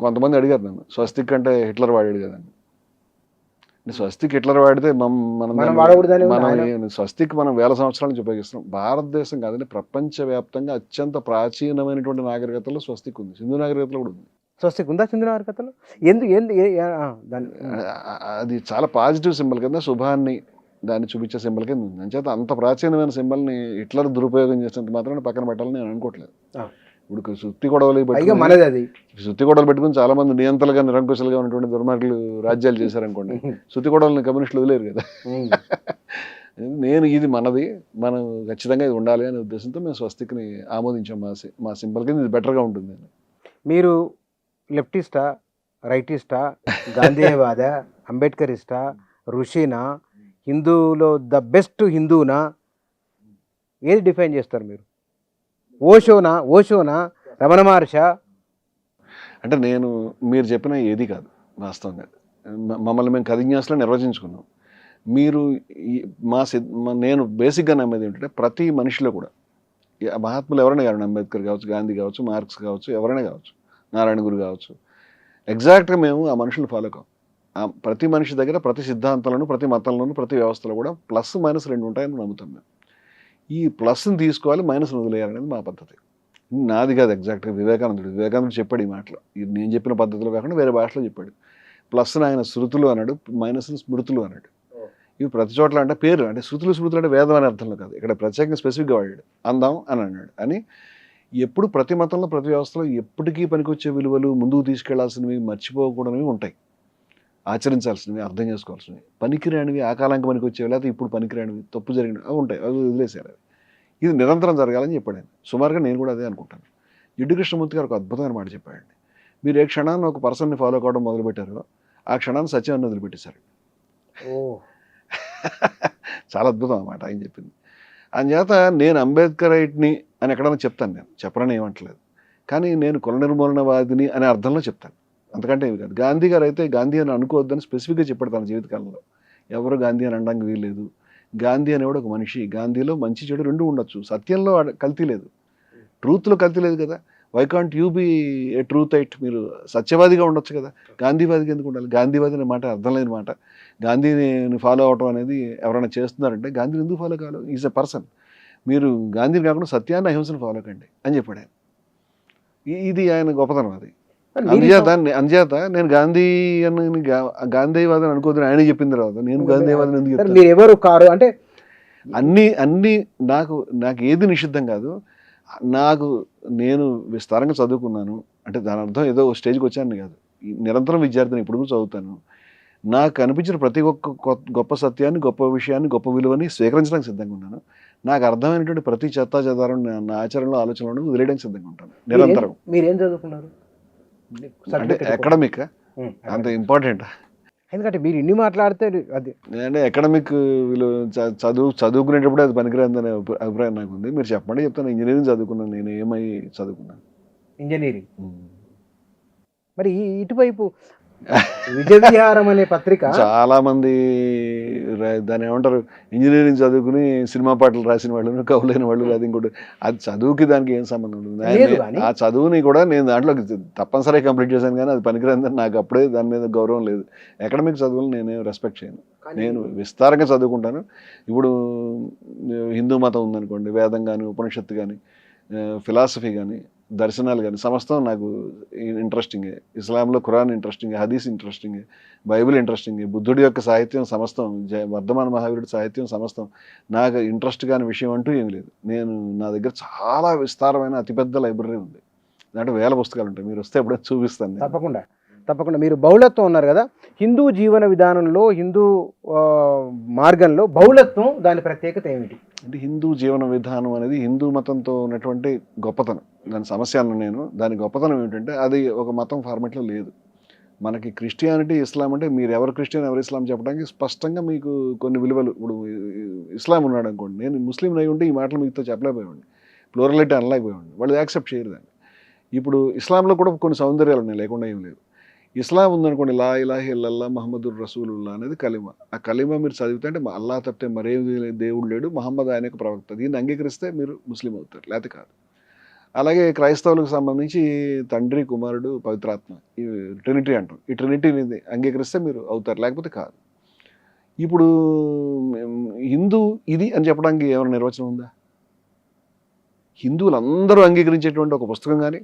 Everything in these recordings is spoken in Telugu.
కొంతమంది అడిగారు నన్ను, స్వస్తిక్ అంటే హిట్లర్ వాడాడు కదా అని. స్వస్తిక్ హిట్లర్ వాడితే మనం వాడకూడదని మనం ఆయన స్వస్తిక్ మనం వేల సంవత్సరాల నుంచి ఉపయోగిస్తున్నాం. భారతదేశం కాదండి, ప్రపంచవ్యాప్తంగా అత్యంత ప్రాచీనమైనటువంటి నాగరికతలో స్వస్తిక్ ఉంది. సింధు నాగరికతలో కూడా ఉంది. స్వస్తిక్ ఉందా సింధు నాగరికతలో? ఎందు ఎందు దాన్ని అది చాలా పాజిటివ్ సింబల్ కింద, శుభాన్ని దాన్ని చూపించే సింబల్ కింద ఉంది. అంచేత అంత ప్రాచీనమైన సింబల్ని హిట్లర్ దురుపయోగం చేసినంత మాత్రాన్ని పక్కన పెట్టాలని నేను అనుకోవట్లేదు. ఇప్పుడు సుత్తి గొడవలు మనది అది సుత్తి గొడవలు పెట్టుకుని చాలా మంది నియంతలుగా నిరంకుశలుగా ఉన్నటువంటి దుర్మార్గులు రాజ్యాలు చేశారనుకోండి, సుత్తి గొడవలని కమ్యూనిస్టులు వదిలేరు కదా. నేను ఇది మనది, మనం ఖచ్చితంగా ఇది ఉండాలి అనే ఉద్దేశంతో మేము స్వస్తిక్ని ఆమోదించాం. మా సింబల్ కింద ఇది బెటర్గా ఉంటుంది. మీరు లెఫ్టిస్టా, రైటిస్టా, గాంధీవాద, అంబేద్కరిస్టా, ఋషినా, హిందూలో ద బెస్ట్ హిందూనా, ఏది డిఫైన్ చేస్తారు మీరు? ఓషోనా, రమణ మహర్షా? అంటే నేను మీరు చెప్పిన ఏది కాదు వాస్తవంగా. మమ్మల్ని మేము కథిన్యాసలో నిర్వచించుకున్నాం. మీరు నేను బేసిక్గా నమ్మేది ఏంటంటే, ప్రతి మనిషిలో కూడా మహాత్ములు ఎవరైనా కావచ్చు, అంబేద్కర్ కావచ్చు, గాంధీ కావచ్చు, మార్క్స్ కావచ్చు, ఎవరైనా కావచ్చు, నారాయణ గురు కావచ్చు, ఎగ్జాక్ట్గా మేము ఆ మనుషులు ఫాలో కాం. ప్రతి మనిషి దగ్గర ప్రతి సిద్ధాంతాలను, ప్రతి మతంలోనూ, ప్రతి వ్యవస్థలో కూడా ప్లస్ మైనస్ రెండు ఉంటాయని నమ్ముతాం మేము. ఈ ప్లస్ని తీసుకోవాలి, మైనస్ని వదిలేయాలనేది మా పద్ధతి. నాది కాదు ఎగ్జాక్ట్గా, వివేకానందుడు చెప్పాడు ఈ మాటలు. ఇది నేను చెప్పిన పద్ధతిలో కాకుండా వేరే భాషలో చెప్పాడు. ప్లస్ని ఆయన శృతులు అన్నాడు, మైనస్ని స్మృతులు అన్నాడు. ఇవి ప్రతి చోట్ల అంటే పేరు, అంటే శృతులు అంటే వేదం అనే అర్థంలో కాదు, ఇక్కడ ప్రత్యేకంగా స్పెసిఫిక్గా వాడాడు. అందాం అని అన్నాడు. అని ఎప్పుడు ప్రతి మతంలో, ప్రతి వ్యవస్థలో ఎప్పటికీ పనికొచ్చే విలువలు, ముందుకు తీసుకెళ్లాల్సినవి, మర్చిపోకూడనివి ఉంటాయి, ఆచరించాల్సినవి, అర్థం చేసుకోవాల్సినవి. పనికిరానివి, ఆ కాలానికి పనికొచ్చేవి, లేకపోతే ఇప్పుడు పనికిరానివి, తప్పు జరిగినవి అవి ఉంటాయి, అవి వదిలేశారు. ఇది నిరంతరం జరగాలని చెప్పాడు ఆయన. సుమారుగా నేను కూడా అదే అనుకుంటాను. జిడ్డు కృష్ణమూర్తి గారు ఒక అద్భుతమైన మాట చెప్పాడండి. మీరు ఏ క్షణాన్ని ఒక పర్సన్ని ఫాలో కావడం మొదలుపెట్టారో ఆ క్షణాన్ని సత్యాన్ని వదిలిపెట్టేశారు. చాలా అద్భుతం అన్నమాట ఆయన చెప్పింది. అందుచేత నేను అంబేద్కరైట్ని అని ఎక్కడైనా చెప్తాను, నేను చెప్పనని ఏమంటలేదు, కానీ నేను కుల నిర్మూలనవాదిని అనే అర్థంలో చెప్తాను, అంతకంటే ఏమి కాదు. గాంధీ గారు అయితే గాంధీ అని అనుకోవద్దని స్పెసిఫిక్గా చెప్పాడు తన జీవితకాలంలో. ఎవరు గాంధీ అని అనడానికి వీల్లేదు. గాంధీ అనేవాడు ఒక మనిషి, గాంధీలో మంచి చెడు రెండు ఉండొచ్చు, సత్యంలో కల్తీ లేదు, ట్రూత్లో కల్తీ లేదు కదా. Why can't you be a truth ఐట్? మీరు సత్యవాదిగా ఉండొచ్చు కదా, గాంధీవాదిగా ఎందుకు ఉండాలి? గాంధీవాది అనే మాట అర్థం లేని మాట. గాంధీని ఫాలో అవటం అనేది ఎవరైనా చేస్తున్నారంటే గాంధీని ఎందుకు ఫాలో కావాలి? Is a person. మీరు గాంధీని కాకుండా సత్యాన్ని, అహింసను ఫాలో కండి అని చెప్పాడు ఆయన. ఇది ఆయన గొప్పతనం. అది అందుచేత నేను గాంధీవాదని అనుకోదని ఆయన చెప్పిన తర్వాత నేను గాంధీవాదని ఎందుకు చెప్తాను? మీరు ఎవరు కారు అంటే అన్ని నాకు ఏది నిషిద్ధం కాదు. నేను విస్తారంగా చదువుకున్నాను అంటే దాని అర్థం ఏదో స్టేజ్కి వచ్చాను కాదు. నిరంతరం విద్యార్థిని, ఇప్పుడు కూడా చదువుతాను. నాకు అనిపించిన ప్రతి ఒక్క గొప్ప సత్యాన్ని, గొప్ప విషయాన్ని, గొప్ప విలువని స్వీకరించడానికి సిద్ధంగా ఉన్నాను. నాకు అర్థమైనటువంటి ప్రతి చెత్తా చెదారం నా ఆచరణలో, ఆలోచనలో వదిలేయడానికి సిద్ధంగా ఉంటాను నిరంతరం. మీరేం చదువుకున్నారు? అంటే అకాడమిక్ అంత ఇంపార్టెంట్. ఎందుకంటే మీరు ఇన్ని మాట్లాడితే అది అంటే అకాడమిక్ చదువుకునేటప్పుడు అది పనికిరాందనే అభిప్రాయం నాకు ఉంది. మీరు చెప్పండి, చెప్తాను. ఇంజనీరింగ్ చదువుకున్నాను. నేను ఏమై చదువుకున్నాను? ఇంజనీరింగ్. మరి ఇటువైపు విజయ విహారం అనే పత్రిక చాలా మంది దాన్ని ఏమంటారు, ఇంజనీరింగ్ చదువుకుని సినిమా పాటలు రాసిన వాళ్ళు, కవులైన వాళ్ళు, అది ఇంకోటి. అది చదువుకి దానికి ఏం సంబంధం ఉంటుంది? ఆ చదువుని కూడా నేను దాంట్లో తప్పనిసరిగా కంప్లీట్ చేశాను, కానీ అది పనికిరాందని నాకు అప్పుడే దాని మీద గౌరవం లేదు. అకాడమిక్ చదువులను నేనేం రెస్పెక్ట్ చేయను. నేను విస్తారంగా చదువుకుంటాను. ఇప్పుడు హిందూ మతం ఉందనుకోండి, వేదం కానీ, ఉపనిషత్తు కానీ, ఫిలాసఫీ కానీ, దర్శనాలు కానీ సమస్తం నాకు ఇంట్రెస్టింగే. ఇస్లాంలో ఖురాన్ ఇంట్రెస్టింగే, హదీస్ ఇంట్రెస్టింగే, బైబిల్ ఇంట్రెస్టింగే, బుద్ధుడి యొక్క సాహిత్యం సమస్తం, వర్ధమాన మహావీరుడి సాహిత్యం సమస్తం. నాకు ఇంట్రెస్ట్ కాని విషయం అంటూ ఏమి లేదు. నా దగ్గర చాలా విస్తారమైన అతిపెద్ద లైబ్రరీ ఉంది. దాంట్లో వేల పుస్తకాలు ఉంటాయి. మీరు వస్తే ఎప్పుడైనా చూపిస్తాను. తప్పకుండా. మీరు బహుళత్వం ఉన్నారు కదా, హిందూ జీవన విధానంలో, హిందూ మార్గంలో బహుళత్వం దాని ప్రత్యేకత ఏమిటి? అంటే హిందూ జీవన విధానం అనేది హిందూ మతంతో ఉన్నటువంటి గొప్పతనం. దాని సమస్య అన్న దాని గొప్పతనం ఏమిటంటే అది ఒక మతం ఫార్మెట్లో లేదు. మనకి క్రిస్టియానిటీ, ఇస్లాం అంటే మీరు ఎవరు క్రిస్టియన్, ఎవరు ఇస్లాం చెప్పడానికి స్పష్టంగా మీకు కొన్ని విలువలు. ఇప్పుడు ఇస్లాం ఉన్నాడు అనుకోండి, నేను ముస్లిం అయి ఉంటే ఈ మాటలు మీతో చెప్పలేకపోయాడు, ప్లూరలిటీ అనలేకపోయాడు, వాళ్ళు యాక్సెప్ట్ చేయరు దాన్ని. ఇప్పుడు ఇస్లాంలో కూడా కొన్ని సౌందర్యాలు ఉన్నాయి, లేకుండా ఏం లేదు. ఇస్లాం ఉందనుకోండి, లా ఇలాహ ఇల్లల్లా ముహమ్మదుర్ రసూలుల్లా అనేది కలిమ. ఆ కలిమ మీరు చదివితే అంటే అల్లా తప్పితే మరే దేవుడు లేడు, మహమ్మద్ ఆయన యొక్క ప్రవక్త, దీన్ని అంగీకరిస్తే మీరు ముస్లిం అవుతారు, లేకపోతే కాదు. అలాగే క్రైస్తవులకు సంబంధించి తండ్రి, కుమారుడు, పవిత్రాత్మ ఈ ట్రినిటీ అంటాం. ఈ ట్రినిటీని అంగీకరిస్తే మీరు అవుతారు, లేకపోతే కాదు. ఇప్పుడు హిందూ ఇది అని చెప్పడానికి ఏమైనా నిర్వచనం ఉందా? హిందువులందరూ అంగీకరించేటువంటి ఒక పుస్తకం కానీ,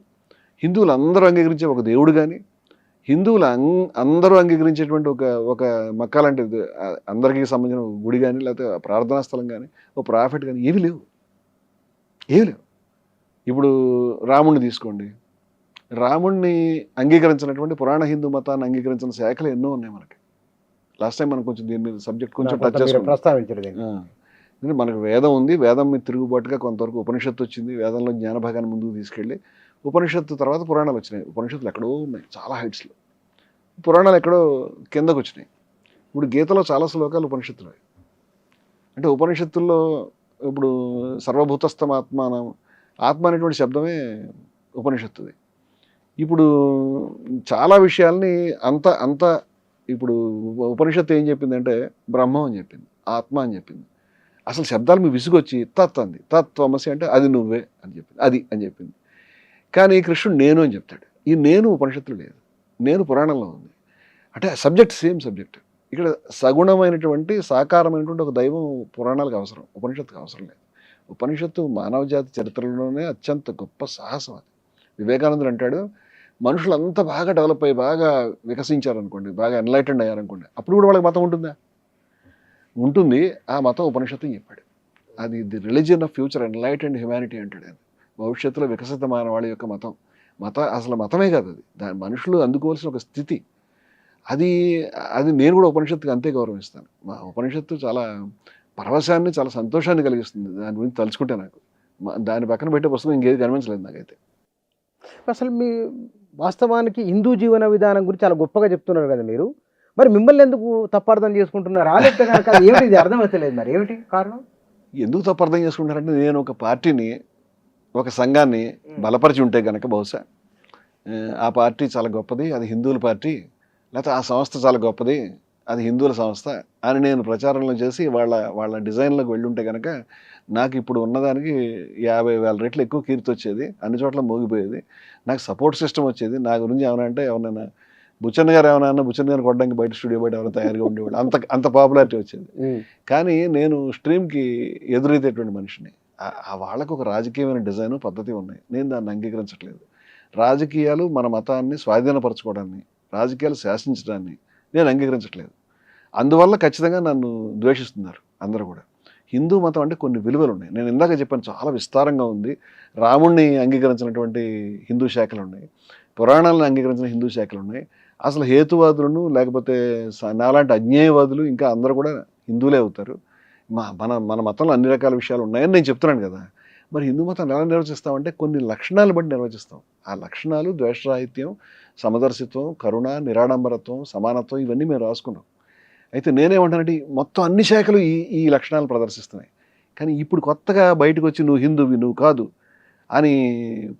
హిందువులందరూ అంగీకరించే ఒక దేవుడు కానీ, హిందువులు అందరూ అంగీకరించేటువంటి ఒక మక్కా లాంటి అందరికీ సంబంధించిన గుడి కానీ, లేకపోతే ప్రార్థనా స్థలం కానీ, ఓ ప్రాఫిట్ కానీ ఏమీ లేవు. ఇప్పుడు రాముడిని తీసుకోండి. రాముడిని అంగీకరించినటువంటి పురాణ హిందూ మతాన్ని అంగీకరించిన శాఖలు ఎన్నో ఉన్నాయి మనకి. లాస్ట్ టైం మనం కొంచెం దీని మీద సబ్జెక్ట్ కొంచెం టచ్ చేసుకున్నాం. ప్రస్తావించలేదు. ఎందుకంటే మనకు వేదం ఉంది, వేదం మీద తిరుగుబాటుగా కొంతవరకు ఉపనిషత్తు వచ్చింది. వేదంలో జ్ఞాన భాగాన్ని ముందుకు తీసుకెళ్ళి ఉపనిషత్తు తర్వాత పురాణాలు వచ్చినాయి. ఉపనిషత్తులు ఎక్కడో ఉన్నాయి, చాలా హైట్స్లో. పురాణాలు ఎక్కడో కిందకు వచ్చినాయి. ఇప్పుడు గీతలో చాలా శ్లోకాలు ఉపనిషత్తులు. అంటే ఉపనిషత్తుల్లో ఇప్పుడు సర్వభూతస్థమాత్మానం, ఆత్మ అనేటువంటి శబ్దమే ఉపనిషత్తుది. ఇప్పుడు చాలా విషయాల్ని అంత ఇప్పుడు ఉపనిషత్తు ఏం చెప్పిందంటే బ్రహ్మం అని చెప్పింది, ఆత్మ అని చెప్పింది. అసలు శబ్దాలు మీ విసుగొచ్చి తత్ అంది. తత్వమసి అంటే అది నువ్వే అని చెప్పింది, అది అని చెప్పింది. కానీ కృష్ణుడు నేను అని చెప్తాడు. ఈ నేను ఉపనిషత్తులు లేదు, నేను పురాణంలో ఉంది. అంటే సబ్జెక్ట్ సేమ్ సబ్జెక్ట్. ఇక్కడ సగుణమైనటువంటి సాకారమైనటువంటి ఒక దైవం పురాణాలకు అవసరం, ఉపనిషత్తుకు అవసరం లేదు. ఉపనిషత్తు మానవ జాతి చరిత్రలోనే అత్యంత గొప్ప సాహసం అది. వివేకానందుడు అంటాడు, మనుషులంతా బాగా డెవలప్ అయ్యి బాగా వికసించారనుకోండి, బాగా ఎన్లైటెండ్ అయ్యారనుకోండి, అప్పుడు కూడా వాళ్ళకి మతం ఉంటుందా? ఉంటుంది. ఆ మతం ఉపనిషత్తు చెప్పాడు. అది the religion of future enlightened humanity అంటాడు ఆయన. భవిష్యత్తులో వికసిత మానవాళి యొక్క మతం. అసలు మతమే కాదు అది, దాని మనుషులు అందుకోవాల్సిన ఒక స్థితి. అది నేను కూడా ఉపనిషత్తుకి అంతే గౌరవిస్తాను. మా ఉపనిషత్తు చాలా పరవశాన్ని, చాలా సంతోషాన్ని కలిగిస్తుంది దాని గురించి తలుచుకుంటే. నాకు దాని పక్కన పెట్టే పుస్తకం ఇంకేది కనిపించలేదు నాకైతే. అసలు మీ వాస్తవానికి హిందూ జీవన విధానం గురించి చాలా గొప్పగా చెప్తున్నారు కదా మీరు. మరి మిమ్మల్ని ఎందుకు తప్పార్థం చేసుకుంటున్నారు? ఆలోచన కనుక ఏమిటి, ఇది అర్థమవుతలేదు. మరి ఏమిటి కారణం? ఎందుకు తప్పార్థం చేసుకుంటారంటే, నేను ఒక పార్టీని, ఒక సంఘాన్ని బలపరిచి ఉంటే కనుక బహుశా ఆ పార్టీ చాలా గొప్పది, అది హిందువుల పార్టీ, లేకపోతే ఆ సంస్థ చాలా గొప్పది, అది హిందువుల సంస్థ అని నేను ప్రచారంలో చేసి వాళ్ళ డిజైన్లోకి వెళ్ళి ఉంటే కనుక నాకు ఇప్పుడు ఉన్నదానికి 50,000 రెట్లు ఎక్కువ కీర్తి వచ్చేది, అన్ని చోట్ల మోగిపోయేది, నాకు సపోర్ట్ సిస్టమ్ వచ్చేది. నా గురించి ఏమైనా అంటే ఎవరైనా బుచ్చన్న గారు ఏమైనా బుచ్చన్న గారు కొట్టడానికి బయట స్టూడియో బయట ఎవరైనా తయారుగా ఉండేవాళ్ళు, అంత పాపులారిటీ వచ్చేది. కానీ నేను స్ట్రీమ్కి ఎదురైతేటువంటి మనిషిని. వాళ్ళకు ఒక రాజకీయమైన డిజైన్ పద్ధతి ఉన్నాయి, నేను దాన్ని అంగీకరించట్లేదు. రాజకీయాలు మన మతాన్ని స్వాధీనపరచుకోవడాన్ని, రాజకీయాలు శాసించడాన్ని నేను అంగీకరించట్లేదు. అందువల్ల ఖచ్చితంగా నన్ను ద్వేషిస్తున్నారు అందరూ కూడా. హిందూ మతం అంటే కొన్ని విలువలు ఉన్నాయి. నేను ఇందాక చెప్పాను, చాలా విస్తారంగా ఉంది. రాముణ్ణి అంగీకరించినటువంటి హిందూ శాఖలు ఉన్నాయి, పురాణాలను అంగీకరించిన హిందూ శాఖలు ఉన్నాయి. అసలు హేతువాదులను, లేకపోతే నాలాంటి అజ్ఞేయవాదులు ఇంకా అందరూ కూడా హిందువులే అవుతారు. మన మతంలో అన్ని రకాల విషయాలు ఉన్నాయని నేను చెప్తున్నాను కదా. మరి హిందూ మతం ఎలా నిర్వచిస్తామంటే కొన్ని లక్షణాలు బట్టి నిర్వచిస్తాం. ఆ లక్షణాలు ద్వేషరాహిత్యం, సమదర్శిత్వం, కరుణ, నిరాడంబరత్వం, సమానత్వం, ఇవన్నీ మేము రాసుకున్నాం. అయితే నేనేమంటానంటే మొత్తం అన్ని శాఖలు ఈ లక్షణాలు ప్రదర్శిస్తున్నాయి. కానీ ఇప్పుడు కొత్తగా బయటకు వచ్చి నువ్వు హిందువి, నువ్వు కాదు అని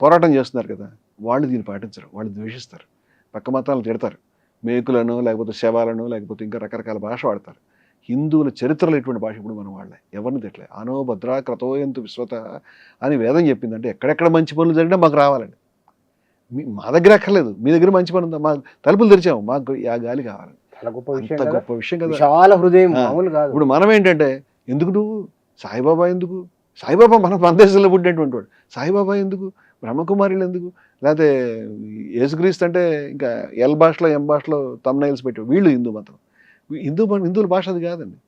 పోరాటం చేస్తున్నారు కదా, వాళ్ళు దీన్ని పాటించరు, వాళ్ళు ద్వేషిస్తారు, పక్క మతాలను తిడతారు, మేకులను, లేకపోతే శవాలను, లేకపోతే ఇంకా రకరకాల భాష వాడతారు. హిందువుల చరిత్రలో ఎటువంటి భాష ఇప్పుడు మనం వాళ్ళే, ఎవరిని తిట్టలే. అనో భద్రా క్రతోయంతు విశ్వత అని వేదం చెప్పిందంటే ఎక్కడెక్కడ మంచి పనులు జరిగినా మాకు రావాలండి. మా దగ్గర అక్కర్లేదు, మీ దగ్గర మంచి పని ఉందా, మా తలుపులు తెరిచాము, మాకు ఆ గాలి కావాలి. గొప్ప విషయం కదా, చాలా హృదయం మామూలు కాదు. ఇప్పుడు మనం ఏంటంటే, ఎందుకు నువ్వు సాయిబాబా ఎందుకు, సాయిబాబా మన దేశంలో పుట్టినటువంటి వాడు, సాయిబాబా ఎందుకు, బ్రహ్మకుమారిలు ఎందుకు, లేకపోతే యేసుక్రీస్తు అంటే ఇంకా ఎల్ భాషలో ఎం భాషలో తమ్నైల్స్ పెట్టావు, వీళ్ళు హిందూ మతం. హిందువుల భాష అది కాదండి.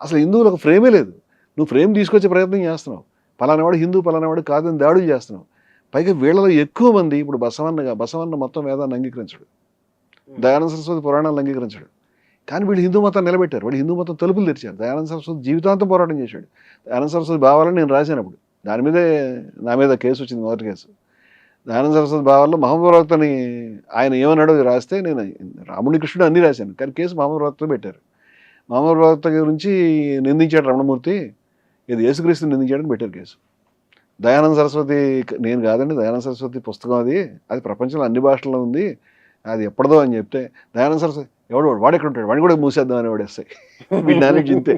అసలు హిందువులు ఒక ఫ్రేమే లేదు. నువ్వు ఫ్రేమ్ తీసుకొచ్చే ప్రయత్నం చేస్తున్నావు, పలానావాడు హిందూ పలానావాడు కాదని దాడులు చేస్తున్నావు. పైగా వీళ్ళలో ఎక్కువ మంది ఇప్పుడు బసవన్న మొత్తం వేదాన్ని అంగీకరించడు, దయానంద సరస్వతి పురాణాలను అంగీకరించాడు. కానీ వీళ్ళు హిందూ మతాన్ని నిలబెట్టారు, వాళ్ళు హిందూ మతం తలుపులు తెరిచారు. దయానంద సరస్వతి జీవితాంతం పోరాటం చేశాడు. దయానంద సరస్వతి భావాలని నేను రాసినప్పుడు దాని మీదే నా మీద కేసు వచ్చింది, మొదటి కేసు. దయానంద సరస్వతి భావాల్లో మహమ్మద్ ప్రవక్తని ఆయన ఏమన్నాడో రాస్తే నేను రాముడి కృష్ణుడు అన్నీ రాశాను, కానీ కేసు మహమ్మద్ ప్రవక్త పెట్టారు. మహమ్మద్ ప్రవక్త గురించి నిందించాడు రమణమూర్తి, ఇది యేసుక్రీస్తుని నిందించాడని పెట్టారు కేసు. దయానంద సరస్వతి నేను కాదండి, దయానంద సరస్వతి పుస్తకం అది ప్రపంచంలో అన్ని భాషల్లో ఉంది, అది ఎప్పటిదో అని చెప్తే దయానంద సరస్వతి వాడు ఎక్కడ ఉంటాడు, వాడిని కూడా మూసేద్దాం అని వాడేస్తాయి. వీడి నాలెడ్జ్ ఇంతే,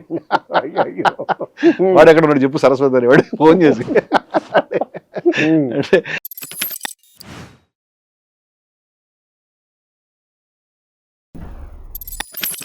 వాడు ఎక్కడ ఉన్నాడు చెప్పు సరస్వతి అని వాడు ఫోన్ చేసి ఉమ్. అంటే